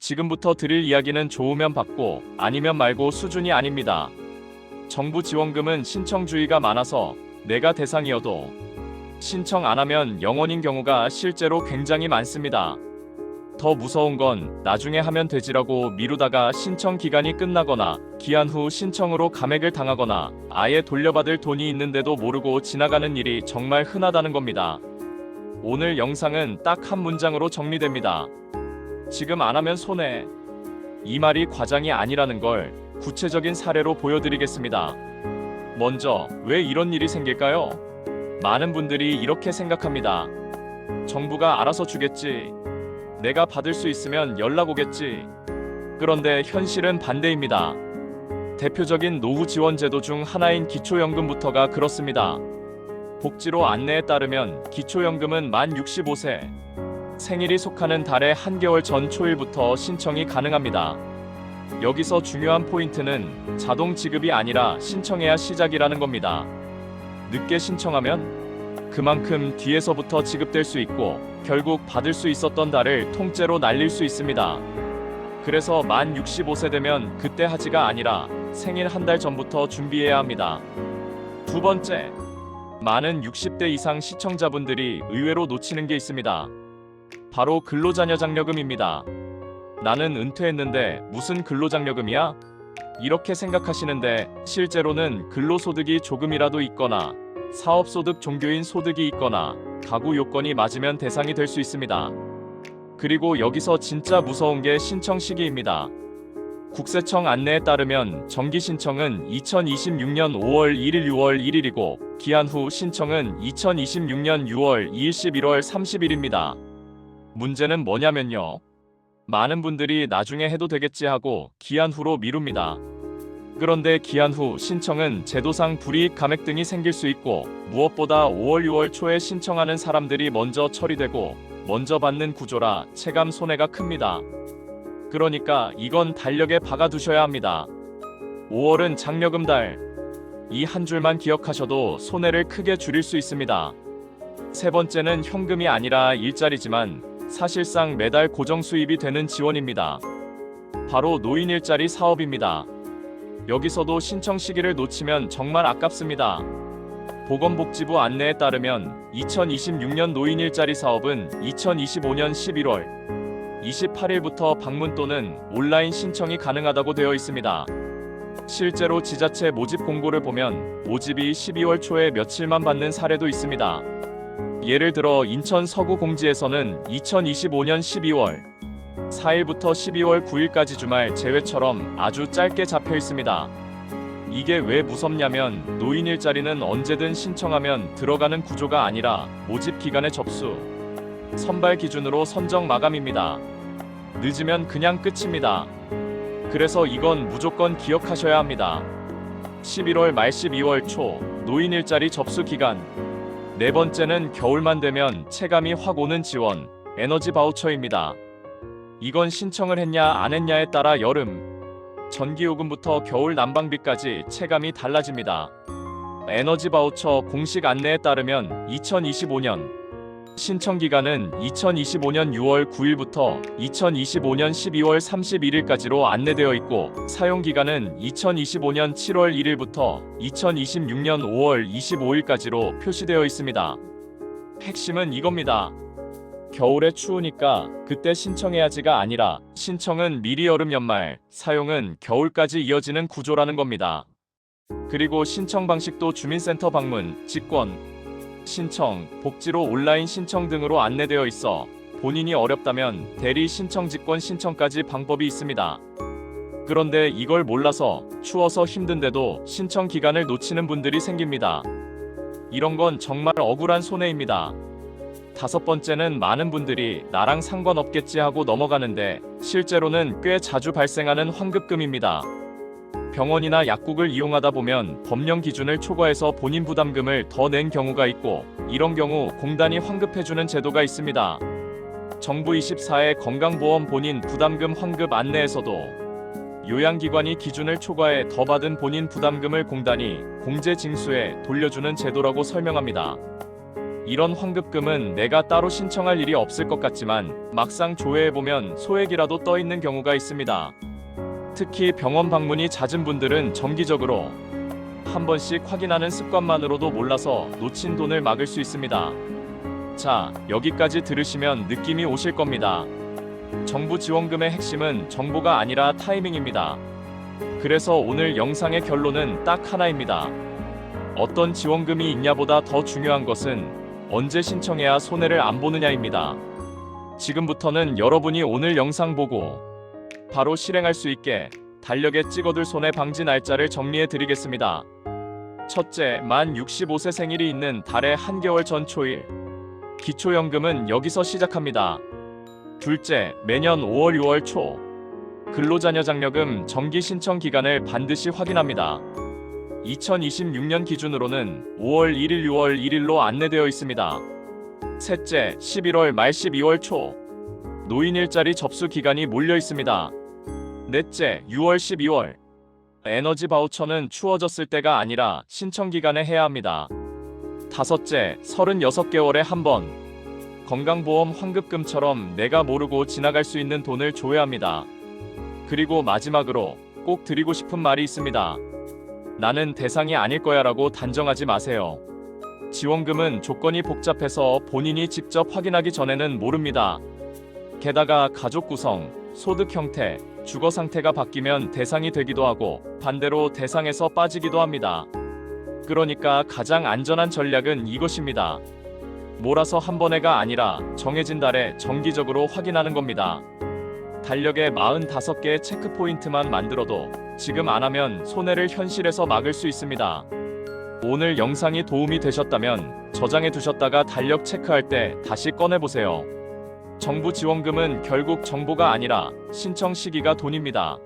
지금부터 드릴 이야기는 좋으면 받고 아니면 말고 수준이 아닙니다. 정부 지원금은 신청주의가 많아서 내가 대상이어도 신청 안 하면 0원인 경우가 실제로 굉장히 많습니다. 더 무서운 건 나중에 하면 되지라고 미루다가 신청 기간이 끝나거나 기한 후 신청으로 감액을 당하거나 아예 돌려받을 돈이 있는데도 모르고 지나가는 일이 정말 흔하다는 겁니다. 오늘 영상은 딱 한 문장으로 정리됩니다. 지금 안 하면 손해. 이 말이 과장이 아니라는 걸 구체적인 사례로 보여드리겠습니다. 먼저 왜 이런 일이 생길까요? 많은 분들이 이렇게 생각합니다. 정부가 알아서 주겠지. 내가 받을 수 있으면 연락 오겠지. 그런데 현실은 반대입니다. 대표적인 노후 지원 제도 중 하나인 기초연금부터가 그렇습니다. 복지로 안내에 따르면 기초연금은 만 65세 생일이 속하는 달의 한개월 전 초일부터 신청이 가능합니다. 여기서 중요한 포인트는 자동 지급이 아니라 신청해야 시작이라는 겁니다. 늦게 신청하면 그만큼 뒤에서부터 지급될 수 있고 결국 받을 수 있었던 달을 통째로 날릴 수 있습니다. 그래서 만 65세 되면 그때 하지가 아니라 생일 한 달 전부터 준비해야 합니다. 두 번째, 많은 60대 이상 시청자분들이 의외로 놓치는 게 있습니다. 바로 근로자녀장려금입니다. 나는 은퇴했는데 무슨 근로장려금이야? 이렇게 생각하시는데 실제로는 근로소득이 조금이라도 있거나 사업소득 종교인 소득이 있거나 가구 요건이 맞으면 대상이 될 수 있습니다. 그리고 여기서 진짜 무서운 게 신청 시기입니다. 국세청 안내에 따르면 정기 신청은 2026년 5월 1일 6월 1일이고 기한 후 신청은 2026년 6월 2일 11월 30일입니다. 문제는 뭐냐면요. 많은 분들이 나중에 해도 되겠지 하고 기한 후로 미룹니다. 그런데 기한 후 신청은 제도상 불이익 감액 등이 생길 수 있고 무엇보다 5월 6월 초에 신청하는 사람들이 먼저 처리되고 먼저 받는 구조라 체감 손해가 큽니다. 그러니까 이건 달력에 박아두셔야 합니다. 5월은 장려금 달. 이 한 줄만 기억하셔도 손해를 크게 줄일 수 있습니다. 세 번째는 현금이 아니라 일자리지만 사실상 매달 고정 수입이 되는 지원입니다. 바로 노인 일자리 사업입니다. 여기서도 신청 시기를 놓치면 정말 아깝습니다. 보건복지부 안내에 따르면 2026년 노인 일자리 사업은 2025년 11월 28일부터 방문 또는 온라인 신청이 가능하다고 되어 있습니다. 실제로 지자체 모집 공고를 보면 모집이 12월 초에 며칠만 받는 사례도 있습니다. 예를 들어 인천 서구 공지에서는 2025년 12월 4일부터 12월 9일까지 주말 제외처럼 아주 짧게 잡혀 있습니다. 이게 왜 무섭냐면 노인 일자리는 언제든 신청하면 들어가는 구조가 아니라 모집 기간의 접수, 선발 기준으로 선정 마감입니다. 늦으면 그냥 끝입니다. 그래서 이건 무조건 기억하셔야 합니다. 11월 말 12월 초 노인 일자리 접수 기간. 네 번째는 겨울만 되면 체감이 확 오는 지원, 에너지 바우처입니다. 이건 신청을 했냐 안 했냐에 따라 여름, 전기요금부터 겨울 난방비까지 체감이 달라집니다. 에너지 바우처 공식 안내에 따르면 2025년 신청 기간은 2025년 6월 9일부터 2025년 12월 31일까지로 안내되어 있고 사용 기간은 2025년 7월 1일부터 2026년 5월 25일까지로 표시되어 있습니다. 핵심은 이겁니다. 겨울에 추우니까 그때 신청해야지가 아니라 신청은 미리 여름 연말, 사용은 겨울까지 이어지는 구조라는 겁니다. 그리고 신청 방식도 주민센터 방문, 직권, 신청, 복지로 온라인 신청 등으로 안내되어 있어 본인이 어렵다면 대리 신청 직권 신청까지 방법이 있습니다. 그런데 이걸 몰라서 추워서 힘든데도 신청 기간을 놓치는 분들이 생깁니다. 이런 건 정말 억울한 손해입니다. 다섯 번째는 많은 분들이 나랑 상관없겠지 하고 넘어가는데 실제로는 꽤 자주 발생하는 환급금입니다. 병원이나 약국을 이용하다 보면 법령 기준을 초과해서 본인 부담금을 더 낸 경우가 있고 이런 경우 공단이 환급해주는 제도가 있습니다. 정부 24회 건강보험 본인 부담금 환급 안내에서도 요양기관이 기준을 초과해 더 받은 본인 부담금을 공단이 공제 징수해 돌려주는 제도라고 설명합니다. 이런 환급금은 내가 따로 신청할 일이 없을 것 같지만 막상 조회해보면 소액이라도 떠 있는 경우가 있습니다. 특히 병원 방문이 잦은 분들은 정기적으로 한 번씩 확인하는 습관만으로도 몰라서 놓친 돈을 막을 수 있습니다. 자, 여기까지 들으시면 느낌이 오실 겁니다. 정부 지원금의 핵심은 정보가 아니라 타이밍입니다. 그래서 오늘 영상의 결론은 딱 하나입니다. 어떤 지원금이 있냐보다 더 중요한 것은 언제 신청해야 손해를 안 보느냐입니다. 지금부터는 여러분이 오늘 영상 보고 바로 실행할 수 있게 달력에 찍어둘 손해 방지 날짜를 정리해 드리겠습니다. 첫째, 만 65세 생일이 있는 달의 한개월 전 초일. 기초연금은 여기서 시작합니다. 둘째, 매년 5월 6월 초. 근로자녀장려금 정기 신청 기간을 반드시 확인합니다. 2026년 기준으로는 5월 1일, 6월 1일로 안내되어 있습니다. 셋째, 11월 말 12월 초. 노인 일자리 접수 기간이 몰려 있습니다. 넷째, 6월 12월. 에너지 바우처는 추워졌을 때가 아니라 신청 기간에 해야 합니다. 다섯째, 36개월에 한 번. 건강보험 환급금처럼 내가 모르고 지나갈 수 있는 돈을 조회합니다. 그리고 마지막으로 꼭 드리고 싶은 말이 있습니다. 나는 대상이 아닐 거야 라고 단정하지 마세요. 지원금은 조건이 복잡해서 본인이 직접 확인하기 전에는 모릅니다. 게다가 가족 구성, 소득 형태, 주거 상태가 바뀌면 대상이 되기도 하고 반대로 대상에서 빠지기도 합니다. 그러니까 가장 안전한 전략은 이것입니다. 몰아서 한 번에가 아니라 정해진 달에 정기적으로 확인하는 겁니다. 달력에 45개의 체크포인트만 만들어도 지금 안 하면 손해를 현실에서 막을 수 있습니다. 오늘 영상이 도움이 되셨다면 저장해 두셨다가 달력 체크할 때 다시 꺼내보세요. 정부 지원금은 결국 정보가 아니라 신청 시기가 돈입니다.